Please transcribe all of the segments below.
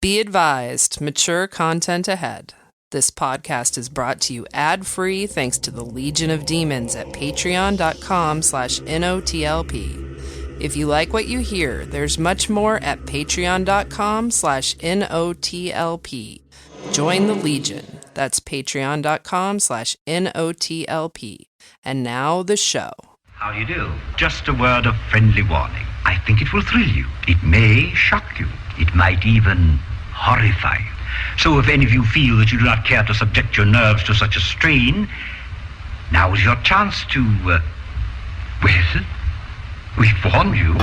Be advised, mature content ahead. This podcast is brought to you ad-free thanks to the Legion of Demons at patreon.com/NOTLP. If you like what you hear, there's much more at patreon.com/NOTLP. Join the Legion. That's patreon.com/NOTLP. And now the show. How do you do? Just a word of friendly warning. I think it will thrill you. It may shock you. It might even horrify you. So if any of you feel that you do not care to subject your nerves to such a strain, now is your chance to, well, we've warned you.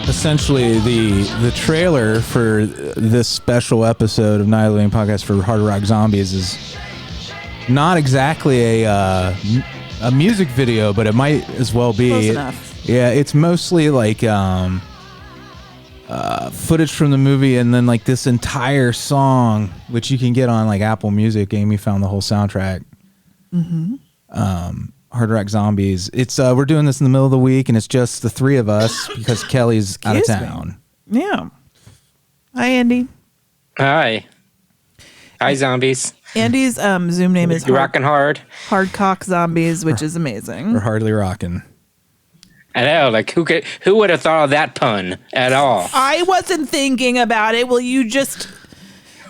Essentially, the trailer for this special episode of Night of the Living Podcast for Hard Rock Zombies is not exactly a music video, but it might as well be. Close enough. Yeah, it's mostly like footage from the movie, and then like this entire song, which you can get on like Apple Music. Amy found the whole soundtrack. Mm-hmm. Hard Rock Zombies. It's we're doing this in the middle of the week, and it's just the three of us because Kelly's out of town. Yeah. Hi, Andy. Hi, zombies. Andy's Zoom name is You rocking hard? Hardcock Zombies, which is amazing. We're hardly rocking. I know, like who would have thought of that pun at all? I wasn't thinking about it. Will you just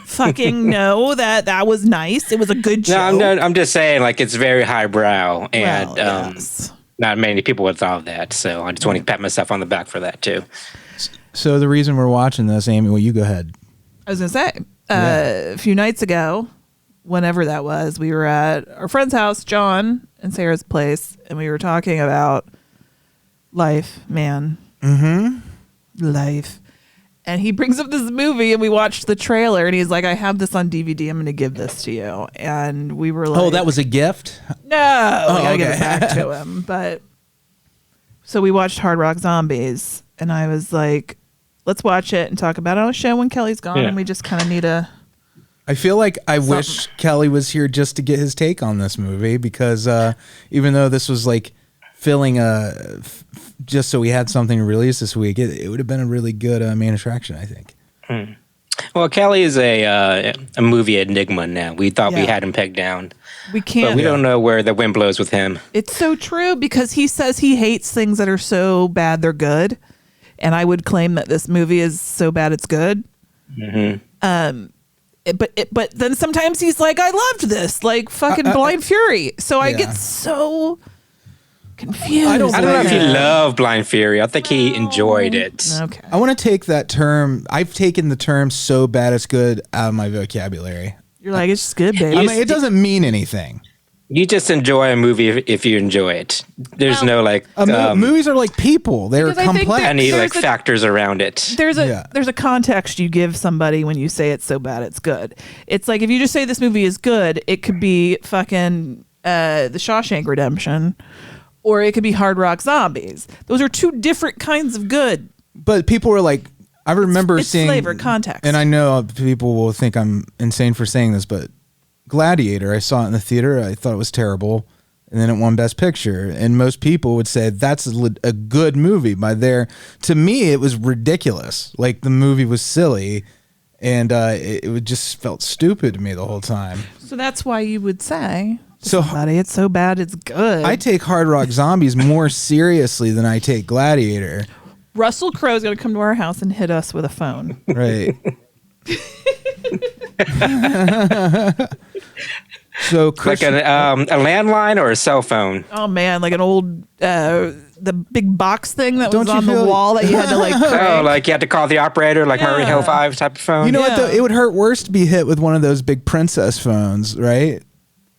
fucking know that was nice? It was a good joke. No, I'm just saying, like, it's very highbrow, and yes. not many people would have thought of that. So I just want to pat myself on the back for that too. So the reason we're watching this, Amy, well, you go ahead. I was gonna say a few nights ago, whenever that was, we were at our friend's house, John and Sarah's place, and we were talking about life, man. Mm-hmm. Life. And he brings up this movie, and we watched the trailer, and he's like, I have this on DVD. I'm going to give this to you. And we were like... Oh, that was a gift? No. I got to give okay. it back to him. But so we watched Hard Rock Zombies, and I was like, let's watch it and talk about it on a show when Kelly's gone, and we just kind of need a... I feel like I wish Kelley was here just to get his take on this movie, because even though this was like filling just so we had something to release this week, it would have been a really good main attraction, I think. Well, Kelley is a movie enigma now. We thought we had him pegged down. We can't. But we don't know where the wind blows with him. It's so true, because he says he hates things that are so bad they're good. And I would claim that this movie is so bad it's good. Mm-hmm. But then sometimes he's like, I loved this, like fucking Blind Fury. So I get so confused. I don't know if he loved Blind Fury. I think he enjoyed it. Okay. I want to take that term. I've taken the term "so bad it's good" out of my vocabulary. You're like, it's just good, baby. I mean, it doesn't mean anything. You just enjoy a movie if you enjoy it. There's no like movies are like people. They're complex. Any like factors around it. There's a context you give somebody when you say it's so bad it's good. It's like if you just say this movie is good, it could be fucking The Shawshank Redemption, or it could be Hard Rock Zombies. Those are two different kinds of good. But people were like, I remember seeing flavor, context. And I know people will think I'm insane for saying this, but Gladiator, I saw it in the theater. I thought it was terrible, and then it won Best Picture. And most people would say that's a good movie. To me, it was ridiculous. Like the movie was silly, and it just felt stupid to me the whole time. So that's why you would say, somebody, it's so bad it's good. I take Hard Rock Zombies more seriously than I take Gladiator. Russell Crowe is going to come to our house and hit us with a phone. Right. So like a landline or a cell phone. Oh man, like an old the big box thing that was Don't you on the feel- wall that you had to like crank. Oh, like you had to call the operator, like Murray Hill 5 type of phone. You know what Yeah. though? It would hurt worse to be hit with one of those big princess phones, right?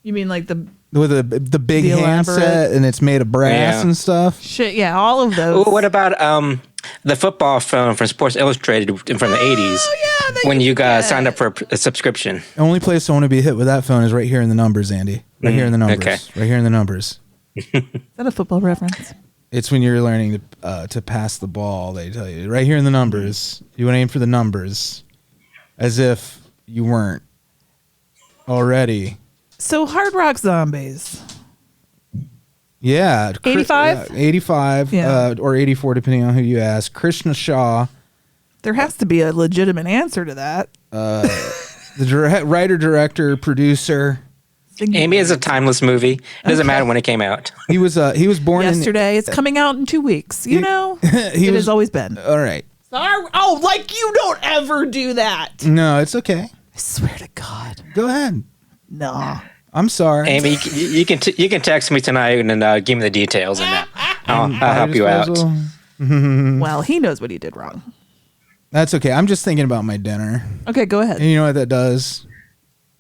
You mean like the With the big The handset elaborate- and it's made of brass Yeah. and stuff. shit? Yeah, all of those. Ooh, what about the football phone from Sports Illustrated from the 80s? Oh, yeah, when you signed up for a subscription. The only place I want to be hit with that phone is right here in the numbers, Andy. Right here in the numbers. Okay. Right here in the numbers. Is that a football reference? It's when you're learning to pass the ball. They tell you right here in the numbers. You want to aim for the numbers, as if you weren't already. So Hard Rock Zombies. Yeah, 85? 85, Yeah. or 84, depending on who you ask. Krishna Shah, There has to be a legitimate answer to that. the writer, director, producer. Amy is a timeless movie. It doesn't matter when it came out. He was born Yesterday. It's coming out in 2 weeks. You know, it has always been. All right. Sorry. Oh, like you don't ever do that. No, it's okay. I swear to God. Go ahead. No. I'm sorry. Amy, you can text me tonight and then give me the details and that. I'll help you out. Well, he knows what he did wrong. That's okay. I'm just thinking about my dinner. Okay, go ahead. And you know what that does?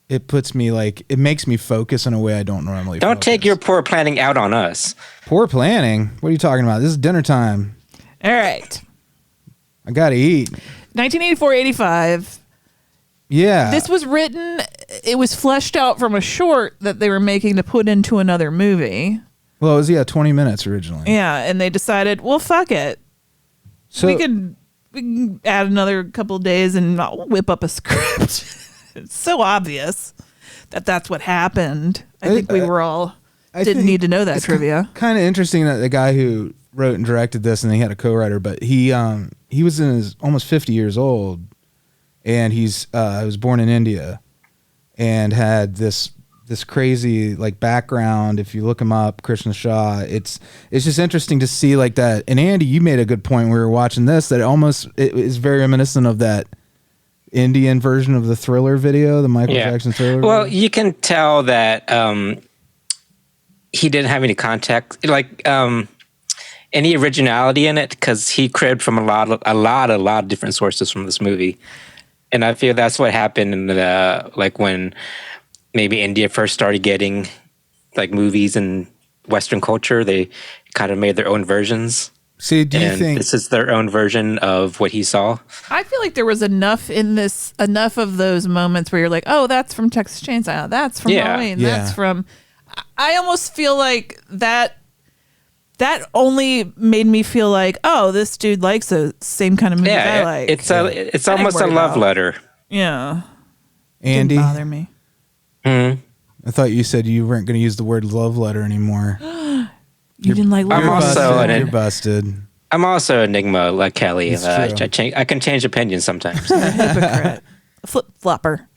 It puts me it makes me focus in a way I don't normally Don't focus. take your poor planning out on us. Poor planning? What are you talking about? This is dinner time. All right. I got to eat. 1984-85. Yeah. This was written, it was fleshed out from a short that they were making to put into another movie. Well, it was 20 minutes originally. Yeah, and they decided, well, fuck it. So we can add another couple of days and I'll whip up a script. It's so obvious that that's what happened. I think we were all didn't need to know that trivia. Kind of interesting that the guy who wrote and directed this, and he had a co-writer, but he was in his almost 50 years old, and he was born in India, and had this crazy background. If you look him up, Krishna Shah, it's just interesting to see that. And Andy, you made a good point when we were watching this, that it is very reminiscent of that Indian version of the Thriller video, the Michael Jackson Thriller Well, video. you can tell that he didn't have any context, any originality in it, because he cribbed from a lot of different sources from this movie. And I feel that's what happened in when maybe India first started getting movies and Western culture. They kind of made their own versions. See, do you think this is their own version of what he saw? I feel like there was enough of those moments where you're like, oh, that's from Texas Chainsaw. That's from Halloween. Yeah. That's from. I almost feel like that only made me feel like, oh, this dude likes the same kind of movie I like. It's almost a worry love about. letter. Yeah. Andy? Didn't bother me. I thought you said you weren't going to use the word love letter anymore. You didn't like I'm Love also Letter? You're busted. I'm also an enigma like Kelley. It's true. I can change opinions sometimes. Hypocrite. Flip flopper.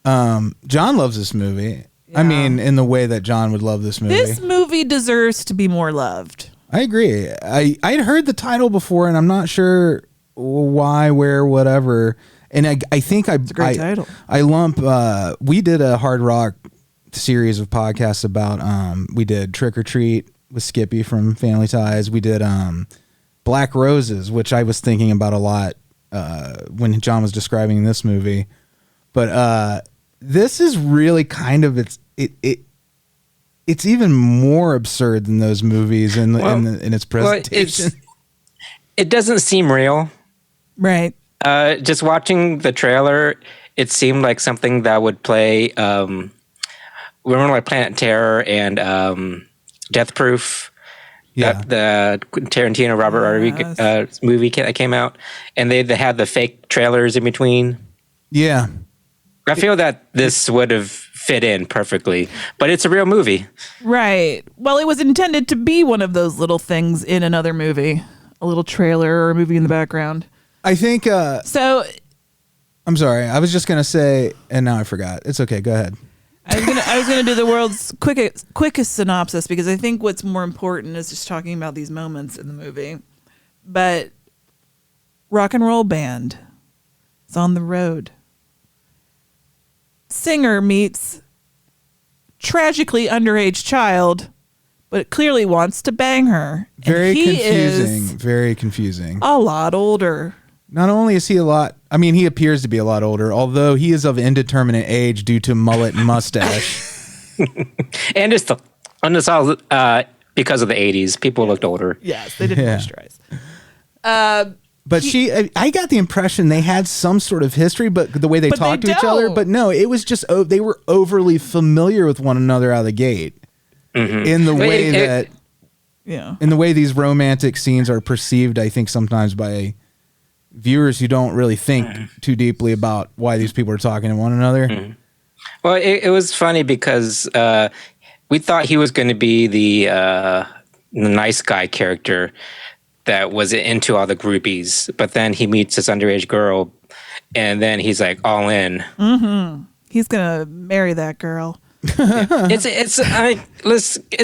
John loves this movie. I mean, in the way that John would love this movie. This movie deserves to be more loved. I agree. I'd heard the title before, and I'm not sure why, where, whatever. And I think It's a great title. I lump. We did a hard rock series of podcasts about. We did Trick or Treat with Skippy from Family Ties. We did Black Roses, which I was thinking about a lot when John was describing this movie. But this is really kind of it's even more absurd than those movies in its presentation. It doesn't seem real. Right. Just watching the trailer, it seemed like something that would play. Remember, like Planet Terror and Death Proof. Yeah. The Tarantino Robert Rodriguez movie that came out, and they had the fake trailers in between. Yeah. I feel that this would have fit in perfectly, but it's a real movie. Right. Well, it was intended to be one of those little things in another movie, a little trailer or a movie in the background. I think. So I'm sorry. I was just gonna say, and now I forgot. It's okay. Go ahead. I was gonna do the world's quickest synopsis because I think what's more important is just talking about these moments in the movie. But rock and roll band is on the road. Singer meets tragically underage child, but clearly wants to bang her. Very and he confusing. Is very confusing. a lot older. Not only is he he appears to be a lot older, although he is of indeterminate age due to mullet and mustache. And it's all because of the 80s. People looked older. Yes, they didn't moisturize. But I got the impression they had some sort of history, but the way they talked to each other. But no, it was just, they were overly familiar with one another out of the gate. Mm-hmm. In the way these romantic scenes are perceived, I think sometimes by viewers who don't really think too deeply about why these people are talking to one another. Mm-hmm. Well, it was funny because we thought he was going to be the nice guy character that was into all the groupies, but then he meets this underage girl, and then he's like all in. Mm-hmm. He's gonna marry that girl. It's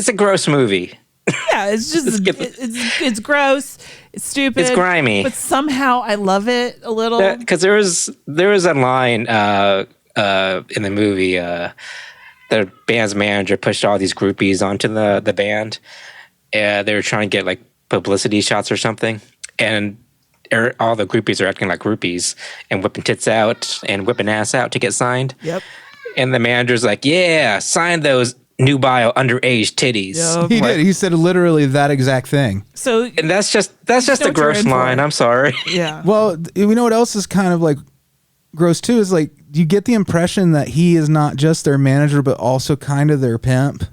a gross movie. Yeah, it's just it's gross. It's stupid. It's grimy. But somehow I love it a little. Because there was a line in the movie. The band's manager pushed all these groupies onto the band. They were trying to get like publicity shots or something, and all the groupies are acting like groupies and whipping tits out and whipping ass out to get signed. Yep. And the manager's like, "Yeah, sign those nubile underage titties." Yep. He did. He said literally that exact thing. So, and that's just a gross line. I'm sorry. Yeah. Well, you know what else is kind of like gross too is like, do you get the impression that he is not just their manager but also kind of their pimp?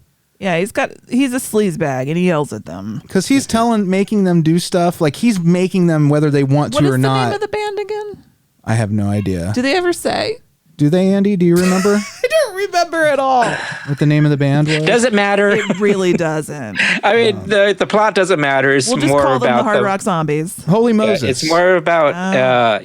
Yeah, he's a sleazebag and he yells at them. Because he's making them do stuff. Like he's making them whether they want to or not. What is the name of the band again? I have no idea. Do they ever say? Do they, Andy? Do you remember? I don't remember at all. What the name of the band was? Does it matter? It really doesn't. I mean, the plot doesn't matter. It's we'll just more call them about the Hard Rock Zombies. Holy Moses. Yeah, it's more about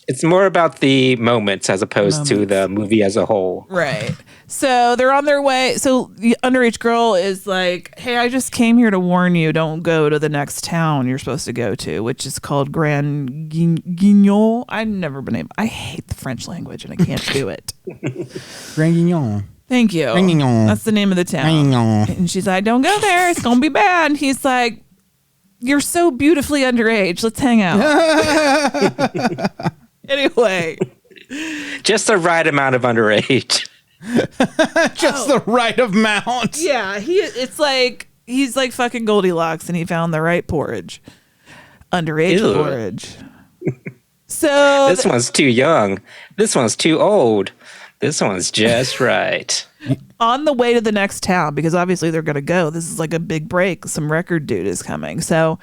it's more about the moments as opposed to the movie as a whole. Right. So they're on their way. So the underage girl is like, "Hey, I just came here to warn you. Don't go to the next town you're supposed to go to, which is called Grand Guignol." I've never been able. I hate the French language and I can't do it. Grand Guignol. Thank you. Grand Guignol. That's the name of the town. And she's like, "Don't go there. It's gonna be bad." And he's like, "You're so beautifully underage. Let's hang out." Anyway, just the right amount of underage. Just the right amount. Yeah, he's like fucking Goldilocks, and he found the right porridge, underage porridge. So this one's too young. This one's too old. This one's just right. On the way to the next town, because obviously they're gonna go. This is like a big break. Some record dude is coming. So,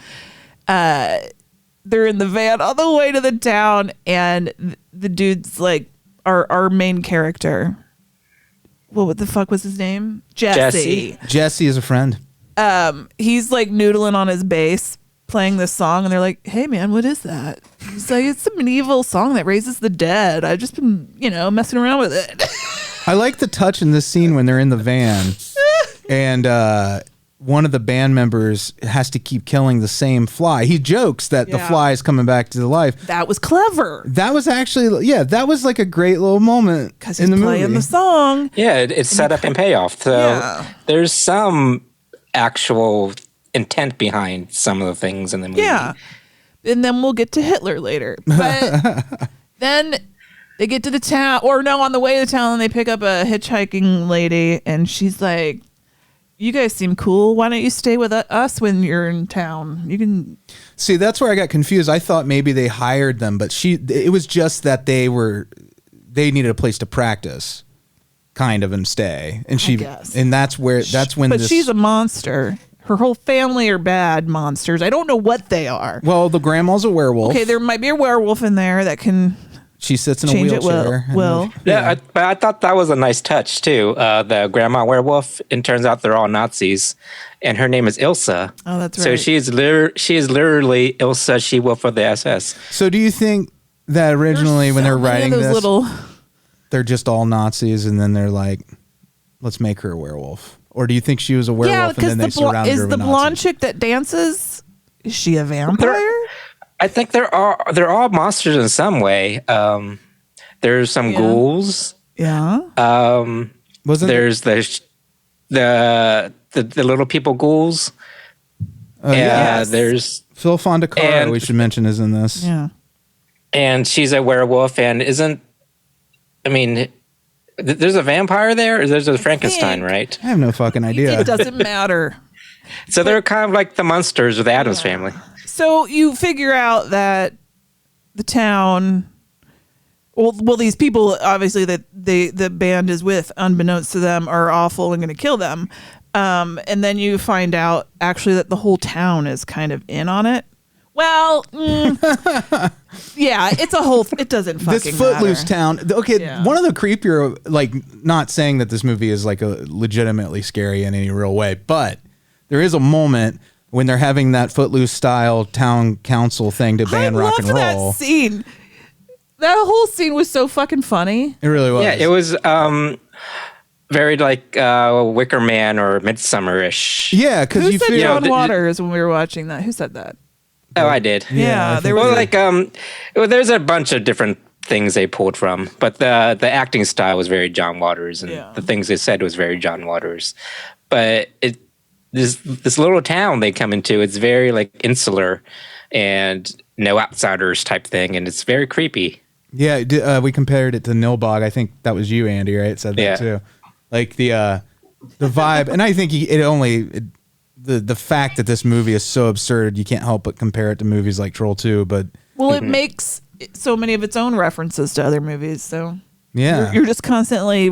they're in the van on the way to the town, and the dude's like our main character. Well, what the fuck was his name? Jesse. Jesse is a friend. He's like noodling on his bass, playing this song, and they're like, "Hey man, what is that?" He's like, "It's a medieval song that raises the dead. I've just been, messing around with it." I like the touch in this scene when they're in the van, and one of the band members has to keep killing the same fly. He jokes that the fly is coming back to life. That was clever. That was actually, that was like a great little moment because he's playing the song. Yeah, it's set up and payoff. So there's some actual intent behind some of the things in the movie. Yeah, and then we'll get to Hitler later. But then they get to the town, on the way to the town, they pick up a hitchhiking lady, and she's like, "You guys seem cool. Why don't you stay with us when you're in town? You can." See, that's where I got confused. I thought maybe they hired them, but it was just that they needed a place to practice, kind of, and stay. And that's when. But she's a monster. Her whole family are bad monsters. I don't know what they are. Well, the grandma's a werewolf. Okay, there might be a werewolf in there that can. She sits in a wheelchair. But I thought that was a nice touch too. The grandma werewolf, and turns out they're all Nazis, and her name is Ilsa. Oh, that's right. So she is literally Ilsa She-Wolf of the SS. So do you think that originally when they're writing this, they're just all Nazis, and then they're like, let's make her a werewolf? Or do you think she was a werewolf and then they surrounded her with Is the blonde chick that dances, is she a vampire? I think they're all monsters in some way. There's some ghouls. Yeah. There's the little people ghouls. There's Phil Fondacaro, we should mention, is in this. Yeah. And she's a werewolf, and there's a vampire there, or there's a Frankenstein, right? I have no fucking idea. It doesn't matter. So they're kind of like the monsters of the Addams family. So you figure out that the town, well, these people obviously that the band is with, unbeknownst to them, are awful and going to kill them. And then you find out actually that the whole town is kind of in on it. Well, yeah, it's a whole. It doesn't fucking this footloose matter. town. Okay, one of the creepier, like, not saying that this movie is like a legitimately scary in any real way, but there is a moment when they're having that footloose style town council thing to ban rock and roll. That scene. That whole scene was so fucking funny. It really was. Yeah, it was very like Wicker Man or Midsummer-ish. Yeah, because Who you said feel John Waters when we were watching that? Who said that? Oh, I did. Yeah, there was there's a bunch of different things they pulled from, but the acting style was very John Waters, and the things they said was very John Waters. But this little town they come into, it's very like insular and no outsiders type thing, and it's very creepy. Yeah, we compared it to Nilbog. I think that was you, Andy, right? Said that too. Like the vibe, and I think the fact that this movie is so absurd, you can't help but compare it to movies like Troll 2. But it makes so many of its own references to other movies. So yeah, you're just constantly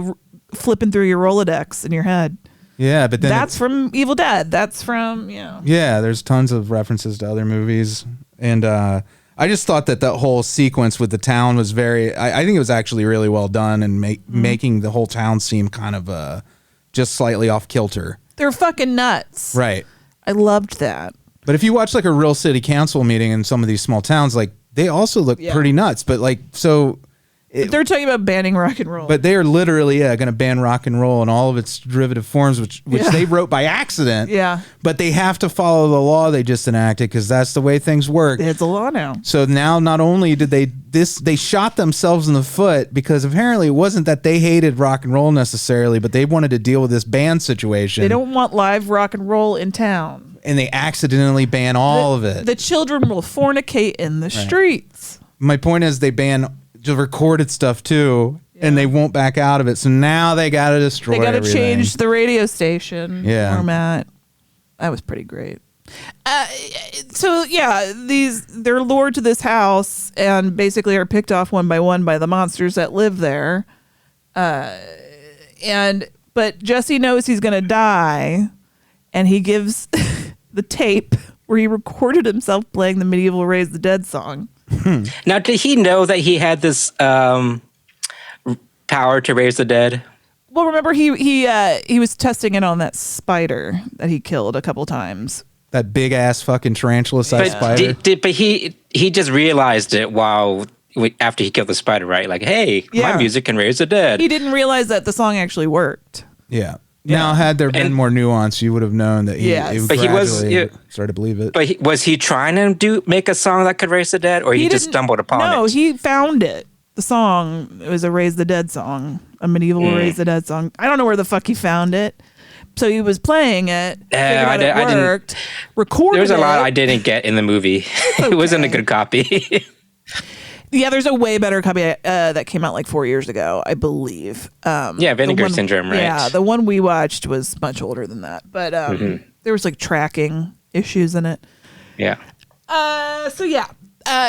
flipping through your Rolodex in your head. Yeah, but then that's from Evil Dead. That's from Yeah, there's tons of references to other movies, and I just thought that whole sequence with the town was very. I think it was actually really well done, and making the whole town seem kind of just slightly off kilter. They're fucking nuts. Right. I loved that. But if you watch like a real city council meeting in some of these small towns, like they also look pretty nuts. But like, so they're talking about banning rock and roll. But they are literally going to ban rock and roll in all of its derivative forms, which they wrote by accident. Yeah. But they have to follow the law they just enacted because that's the way things work. It's a law now. So now not only did they shot themselves in the foot because apparently it wasn't that they hated rock and roll necessarily, but they wanted to deal with this ban situation. They don't want live rock and roll in town. And they accidentally ban all of it. The children will fornicate in the streets. My point is they ban the recorded stuff too, and they won't back out of it. So now they got to destroy everything. They got to change the radio station format. That was pretty great. They're lured to this house and basically are picked off one by one by the monsters that live there. But Jesse knows he's going to die, and he gives the tape where he recorded himself playing the medieval Raise the Dead song. Now, did he know that he had this power to raise the dead? Well, remember he was testing it on that spider that he killed a couple times. That big ass fucking tarantula-sized spider. But he just realized it after he killed the spider, right? Like, hey, my music can raise the dead. He didn't realize that the song actually worked. Yeah. Now, had there been more nuance, you would have known that he started to believe it. But was he trying to make a song that could raise the dead, or he just stumbled upon it? No, he found it. The song, it was a Raise the Dead song, a medieval Raise the Dead song. I don't know where the fuck he found it. So he was playing it, figured out it worked, recorded it. There's a lot I didn't get in the movie. It wasn't a good copy. Yeah, there's a way better copy that came out like 4 years ago, I believe. Vinegar Syndrome, right? Yeah, the one we watched was much older than that. But there was like tracking issues in it. Yeah.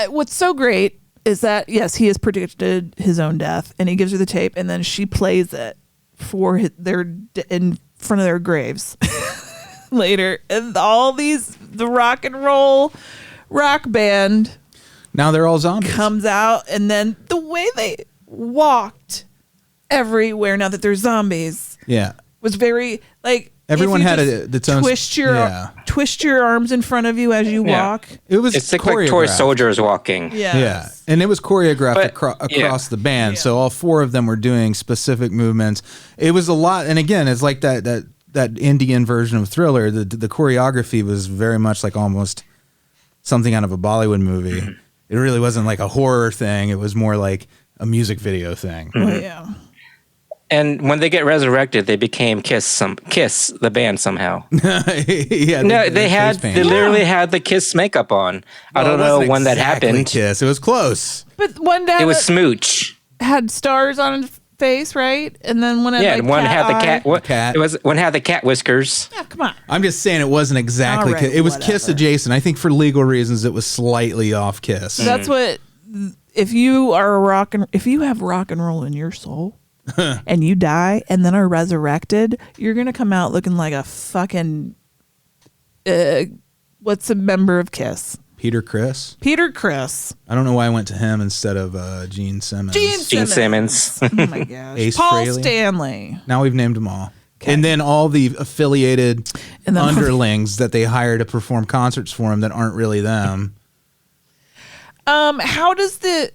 What's so great is that, yes, he has predicted his own death, and he gives her the tape, and then she plays it in front of their graves later. And the rock and roll rock band... Now they're all zombies. Comes out, and then the way they walked everywhere now that they're zombies was very like everyone had its own twist your arms in front of you as you walk. It's like toy soldiers walking. Yeah, and it was choreographed across the band, so all four of them were doing specific movements. It was a lot, and again, it's like that Indian version of Thriller. The choreography was very much like almost something out of a Bollywood movie. It really wasn't like a horror thing. It was more like a music video thing. Oh, yeah. And when they get resurrected, they became Kiss the band somehow. Yeah, they literally had the Kiss makeup on. I don't know when that happened. Kiss. It was close. But one dad It was Smooch. had stars on his face, right? And then one had one had the eye. cat. It was one had the cat whiskers. Yeah, come on. I'm just saying it wasn't exactly. All right, it was whatever. Kiss adjacent. I think for legal reasons it was slightly off Kiss. That's what. If you are if you have rock and roll in your soul, and you die and then are resurrected, you're gonna come out looking like a fucking. What's a member of Kiss? Peter Criss. Peter Criss. I don't know why I went to him instead of Gene Simmons. Gene Simmons. Oh my gosh. Ace Paul Frehley. Stanley. Now we've named them all. Okay. And then all the affiliated And then underlings that they hire to perform concerts for him that aren't really them. How does then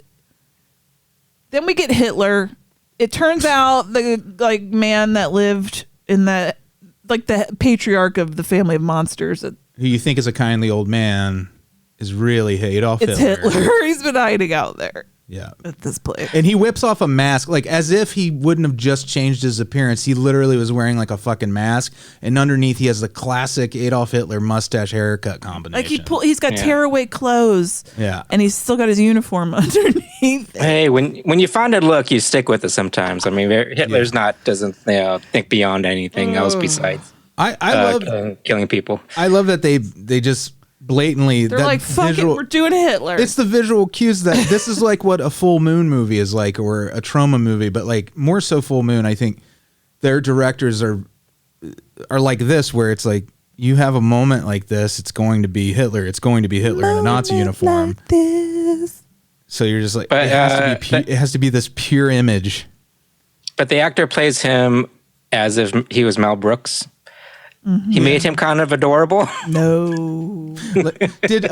we get Hitler. It turns out the man that lived in the patriarch of the family of monsters. Who you think is a kindly old man is really Adolf It's Hitler. He's been hiding out there. Yeah. At this place. And he whips off a mask, like as if he wouldn't have just changed his appearance. He literally was wearing like a fucking mask, and underneath he has the classic Adolf Hitler mustache haircut combination. Like he's got tearaway clothes. Yeah. And he's still got his uniform underneath. Hey, when you find a look, you stick with it sometimes. I mean, Hitler's doesn't think beyond anything else besides I love killing people. I love that they just blatantly They're like, fuck it, we're doing Hitler. It's the visual cues that this is like what a full moon movie is like, or a trauma movie, but like more so full moon. I think their directors are like this, where it's like you have a moment like this, it's going to be Hitler. It's going to be Hitler in a Nazi uniform. Like this. So you're just like, But, it has to be this pure image. But the actor plays him as if he was Mel Brooks. Mm-hmm. He made him kind of adorable. No. Did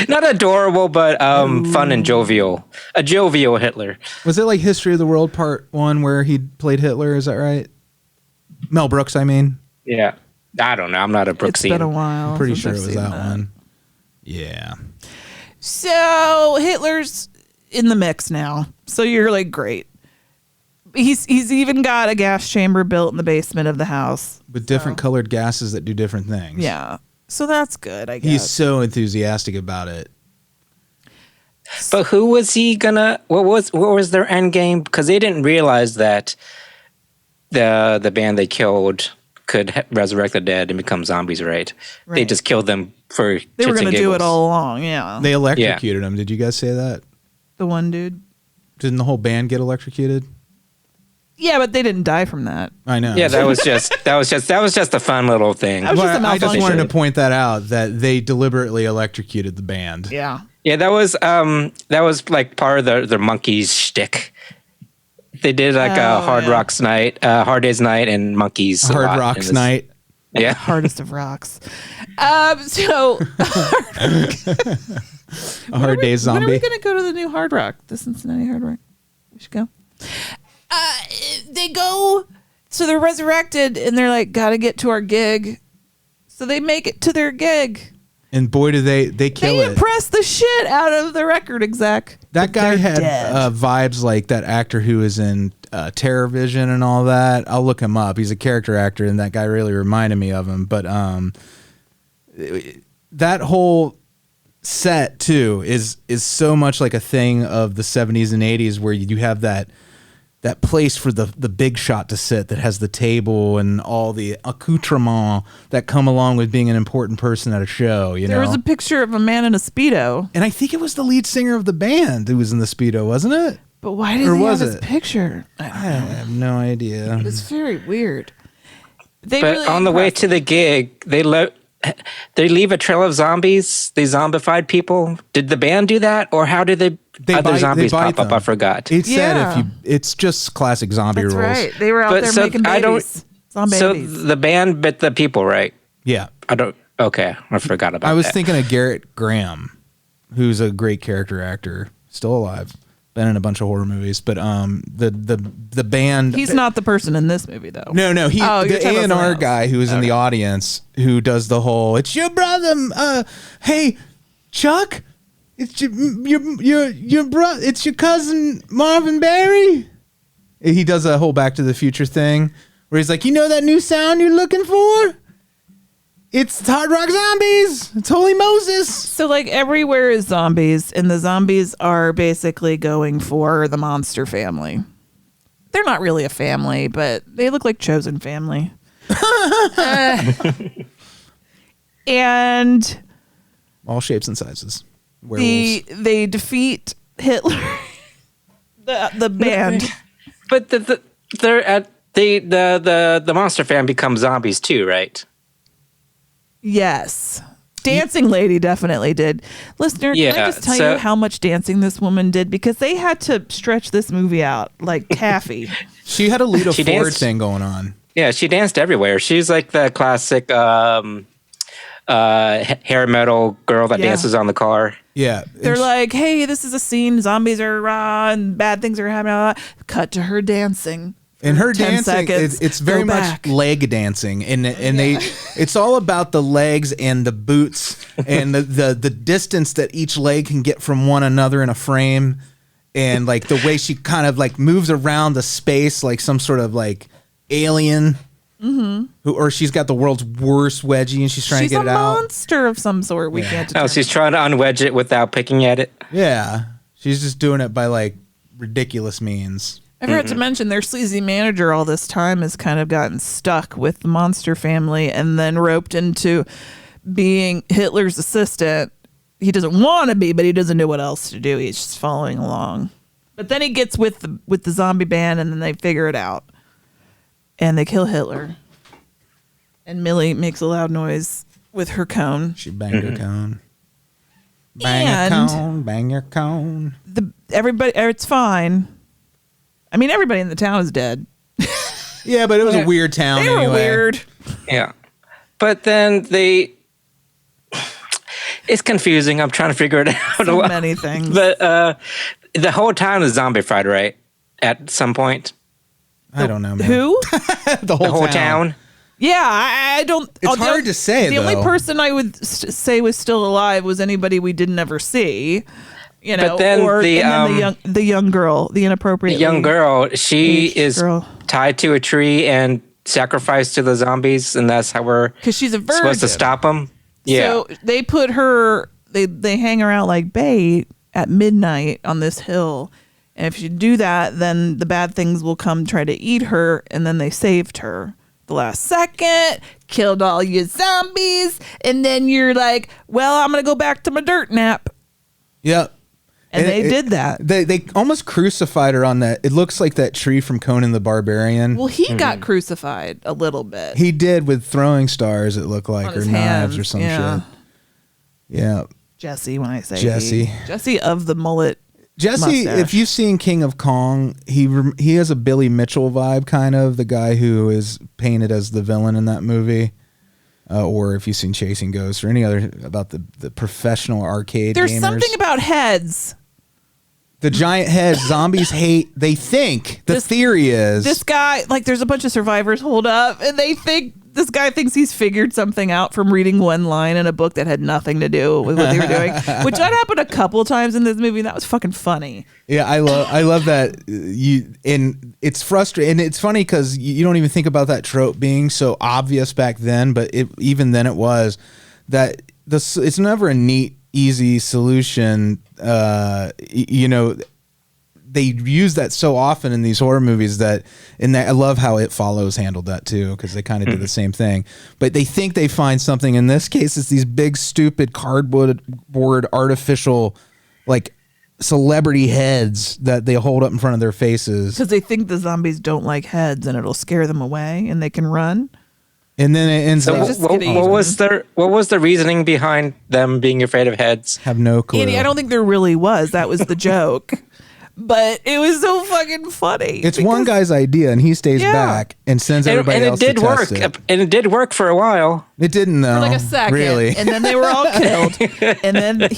Not adorable, but fun and jovial. A jovial Hitler. was it like History of the World Part 1 where he played Hitler? Is that right? Mel Brooks, I mean. Yeah. I don't know. I'm not a Brooksian. It's been a while. I'm pretty since sure it I've was seen that one. Yeah. So Hitler's in the mix now. So you're like, great. He's even got a gas chamber built in the basement of the house With different colored gases that do different things. Yeah. So that's good, I guess. He's so enthusiastic about it. But who was he gonna? What was their end game? Because they didn't realize that the band they killed could resurrect the dead and become zombies, right? They just killed them for They were shits going and to do it giggles. all along, yeah. They electrocuted him. Did you guys say that? The one dude. Didn't the whole band get electrocuted? Yeah, but they didn't die from that. I know. Yeah, that was just a fun little thing. That was just a I just malfunction. wanted to point that out, that they deliberately electrocuted the band. Yeah. Yeah, that was like part of their Monkeys shtick. They did like a Hard Rocks night, Hard Days night, and Monkeys. Hard Rocks night. Yeah, Hardest of rocks. So A Hard Days Zombie. When are we going to go to the new Hard Rock? The Cincinnati Hard Rock? We should go. They go, so they're resurrected, and they're like, gotta get to our gig. So they make it to their gig. And boy, do they kill They it. impress the shit out of the record exec. That guy They're had dead. vibes like that actor who is in Terror Vision and all that. I'll look him up. He's a character actor, and that guy really reminded me of him. But that whole set too is so much like a thing of the 70s and 80s, where you have that place for the big shot to sit that has the table and all the accoutrements that come along with being an important person at a show. There was a picture of a man in a Speedo. And I think it was the lead singer of the band who was in the Speedo, wasn't it? But why did Or he was have his it? picture? I have no idea. It's very weird. They but really on the way impressed to the gig, they leave a trail of zombies. They zombified people. Did the band do that, or how did other zombies pop up? I forgot. It said Yeah. it's just classic zombie That's rules. right. They were out But there so making I don't- babies. Zombie So babies. the band bit the people, right? Yeah. I don't. Okay, I forgot about. I was that. thinking of Garrett Graham, who's a great character actor, still alive, been in a bunch of horror movies. But the band. He's not the person in this movie, though. No, Oh, the you're talking about A&R someone else. guy who was in the audience, who does the whole "it's your brother." Hey, Chuck, it's your brother. It's your cousin Marvin Berry. He does a whole Back to the Future thing where he's like, you know that new sound you're looking for? It's Hard Rock Zombies. It's Holy Moses. So like everywhere is zombies, and the zombies are basically going for the monster family. They're not really a family, but they look like chosen family. And all shapes and sizes. Werewolves. They defeat Hitler. the band. But the monster fan becomes zombies too, right? Yes. Dancing lady definitely did. Listener, can I just tell you how much dancing this woman did? Because they had to stretch this movie out like taffy. She had a Lita Ford thing going on. Yeah, she danced everywhere. She's like the classic hair metal girl that dances on the car. Yeah. They're like, hey, this is a scene. Zombies are raw and bad things are happening. Cut to her dancing. And her dancing, it's very much leg dancing, and it's all about the legs and the boots and the distance that each leg can get from one another in a frame, and like the way she kind of like moves around the space like some sort of like alien, or she's got the world's worst wedgie and she's trying to get it out. She's a monster of some sort. We can't determine. Oh, she's trying to unwedge it without picking at it. Yeah, she's just doing it by like ridiculous means. I forgot to mention their sleazy manager all this time has kind of gotten stuck with the monster family and then roped into being Hitler's assistant. He doesn't want to be, but he doesn't know what else to do. He's just following along. But then he gets with the zombie band, and then they figure it out. And they kill Hitler. And Millie makes a loud noise with her cone. She banged her cone. Bang your cone, bang your cone. Everybody, it's fine. I mean, everybody in the town is dead. Yeah, but it was a weird town anyway. They were weird. Yeah. But then it's confusing. I'm trying to figure it out. So many things. But the whole town is zombified, right? At some point. I don't know, man. Who? the whole town. Yeah, I don't. It's hard to say, The only person I would say was still alive was anybody we didn't ever see. You know, but then the young girl, the inappropriate young girl, she is girl. Tied to a tree and sacrificed to the zombies, and that's how we're because she's a virgin. Supposed to stop them. Yeah. So they put her. They hang her out like bait at midnight on this hill, and if you do that, then the bad things will come try to eat her, and then they saved her the last second, killed all your zombies, and then you're like, well, I'm gonna go back to my dirt nap. Yep. And they did that. They almost crucified her on that. It looks like that tree from Conan the Barbarian. Well, he got crucified a little bit. He did with throwing stars, it looked like, or knives or some shit. Yeah. Jesse, when I say Jesse of the mullet. Jesse, mustache. if you've seen King of Kong, he has a Billy Mitchell vibe, kind of, the guy who is painted as the villain in that movie. Or if you've seen Chasing Ghosts or any other about the professional arcade There's gamers. something about heads. The giant heads, zombies hate, they think, the theory is. This guy, like there's a bunch of survivors holed up and this guy thinks he's figured something out from reading one line in a book that had nothing to do with what they were doing, which that happened a couple of times in this movie. And that was fucking funny. Yeah, I love that and it's frustrating. And it's funny because you don't even think about that trope being so obvious back then, but even then it was that it's never a neat, easy solution. They use that so often in these horror movies I love how It Follows handled that too, because they kind of did the same thing. But they think they find something. In this case, it's these big, stupid cardboard artificial, like celebrity heads that they hold up in front of their faces because they think the zombies don't like heads and it'll scare them away and they can run. And then it ends up. What was the reasoning behind them being afraid of heads? Have no clue. Andy, I don't think there really was. That was the joke. But it was so fucking funny. It's one guy's idea, and he stays back and sends everybody else to test it. And it did work for a while. It didn't, though. For like a second. Really. And then they were all killed. And then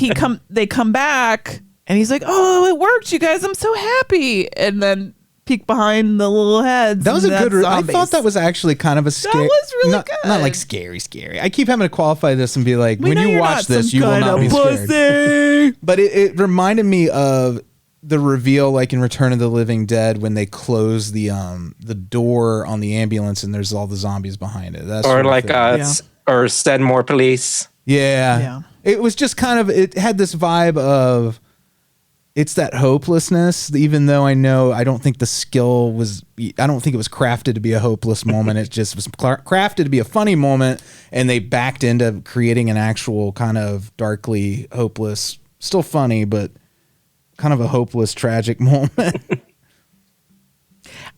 they come back, and he's like, oh, it worked, you guys. I'm so happy. And then peek behind the little heads. That was a good. I zombies. thought that was actually kind of a scary. That was really not, good. Not like scary. I keep having to qualify this and be like, We when know you you're watch not this, some you will kind not of be scared. pussy. But it reminded me of the reveal, like in Return of the Living Dead, when they close the door on the ambulance and there's all the zombies behind it. That's Or sort of like thing. or send more police. Yeah. It was just kind of, it had this vibe of, it's that hopelessness, even though I don't think the skill was, I don't think it was crafted to be a hopeless moment. It just was crafted to be a funny moment, and they backed into creating an actual kind of darkly hopeless, still funny, but kind of a hopeless, tragic moment.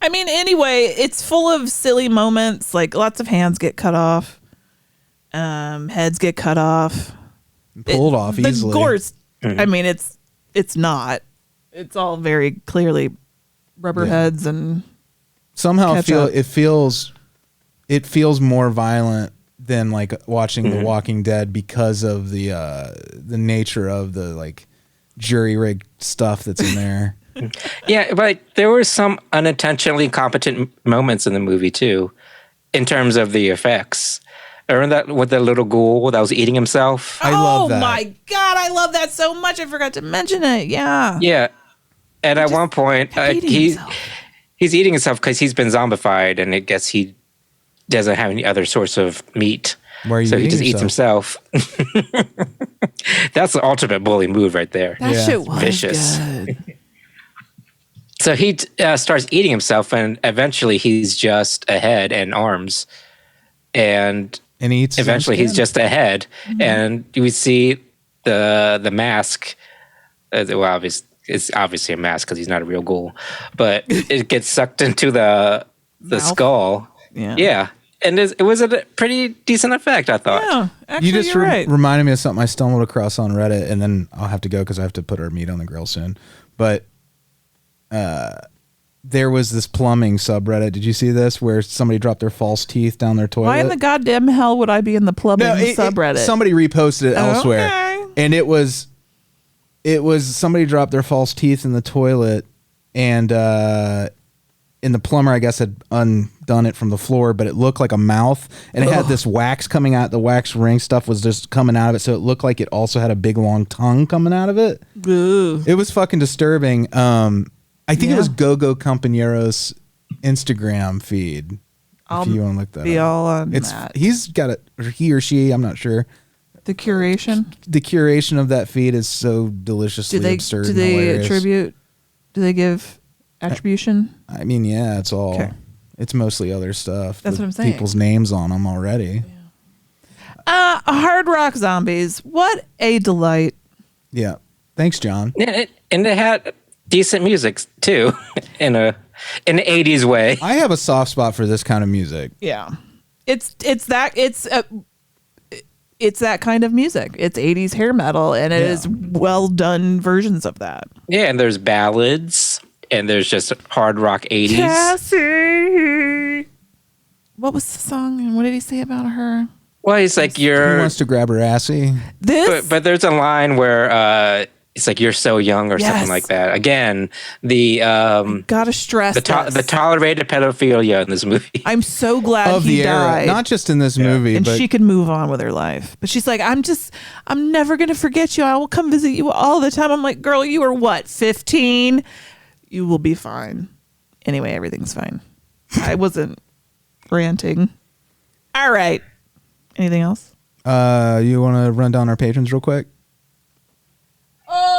I mean, anyway, it's full of silly moments. Like lots of hands get cut off, heads get cut off, Pulled off easily. The gore's, I mean, it's not. It's all very clearly rubber heads and Somehow ketchup. it feels more violent than like watching The Walking Dead because of the nature of the like jury rig stuff that's in there. Yeah, but there were some unintentionally competent moments in the movie too, in terms of the effects. Remember that with the little ghoul that was eating himself? I love that. Oh my God, I love that so much. I forgot to mention it. Yeah. Yeah. And at one point, he's eating himself because he's been zombified, and I guess he doesn't have any other source of meat. Why are you so he eating just eats himself. That's the ultimate bully move right there. That shit was vicious. good. So he starts eating himself, and eventually he's just a head and arms. And he eats his own eventually he's skin. just a head. Mm-hmm. And we see the mask. Well, it's obviously a mask because he's not a real ghoul. But it gets sucked into the Mouth. skull. Yeah. And it was a pretty decent effect, I thought. Yeah, actually, You just you're right. reminded me of something I stumbled across on Reddit, and then I'll have to go because I have to put our meat on the grill soon. But there was this plumbing subreddit. Did you see this? Where somebody dropped their false teeth down their toilet. Why in the goddamn hell would I be in the plumbing subreddit? Somebody reposted it elsewhere, Okay. and it was somebody dropped their false teeth in the toilet, and the plumber, I guess, had undone it from the floor, but it looked like a mouth, and it had this wax coming out. The wax ring stuff was just coming out of it, so it looked like it also had a big long tongue coming out of it. Ugh. It was fucking disturbing. I think it was Gogo Compañero's Instagram feed. If you want to look that Be up. all on It's that. he's got it, or he or she, I'm not sure. The curation. The curation of that feed is so deliciously absurd. Do and they hilarious. attribute? Do they give attribution? I mean, yeah, it's all. Okay. It's mostly other stuff. That's with what I'm saying. People's names on them already. Hard Rock Zombies. What a delight. Yeah. Thanks, John. And it had decent music too, in an 80s way. I have a soft spot for this kind of music. Yeah. It's that kind of music. It's 80s hair metal, and it is well done versions of that. Yeah, and there's ballads, and there's just hard rock 80s. Cassie. What was the song, and what did he say about her? Well, he's like, He wants to grab her assy. but there's a line where it's like, you're so young, or something like that. Again, the gotta stress the tolerated pedophilia in this movie. I'm so glad Of he the era, died. not just in this movie, and but she could move on with her life. But she's like, I'm never going to forget you. I will come visit you all the time. I'm like, girl, you were what, 15? You will be fine. Anyway, everything's fine. I wasn't ranting. All right. Anything else? you want to run down our patrons real quick?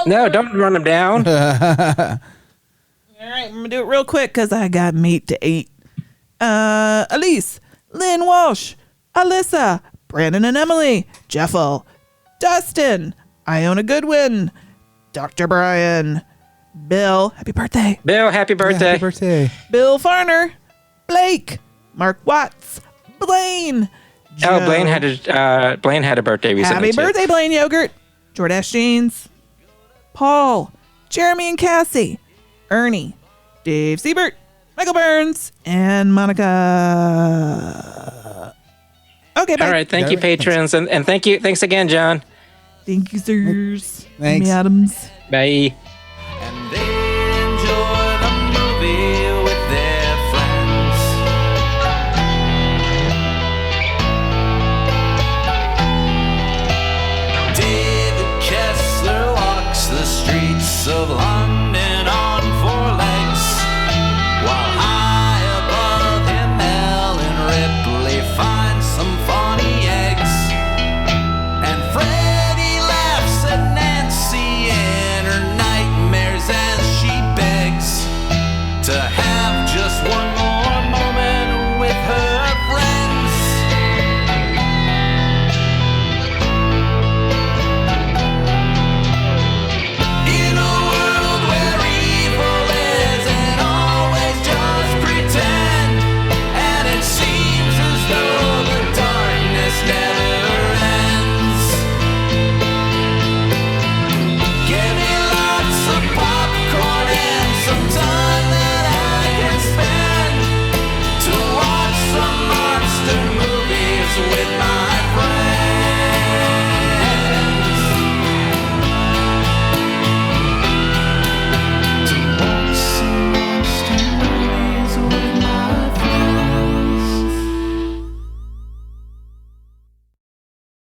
No, don't run them down. All right, I'm going to do it real quick because I got meat to eat. Alise, Lynn Walsh, Alyssa, Branan and Emily, Jeffel, Dustin, Iona Goodwin, Dr. Brian, Bill, happy birthday, Bill, happy birthday. Yeah, happy birthday. Bill Farner, Blake, Mark Watts, Blayne, Oh, Joe. Blayne had a birthday recently. Happy too. birthday, Blayne Yogurt, Jordache Jeans, Paul, Jeremy and Cassie, Ernie, Dave Siebert, Michael Burns, and Monica. Okay, bye. All right, thank you, patrons, and thanks again, John. Thank you, sirs. Thanks. Amy Adams. Bye.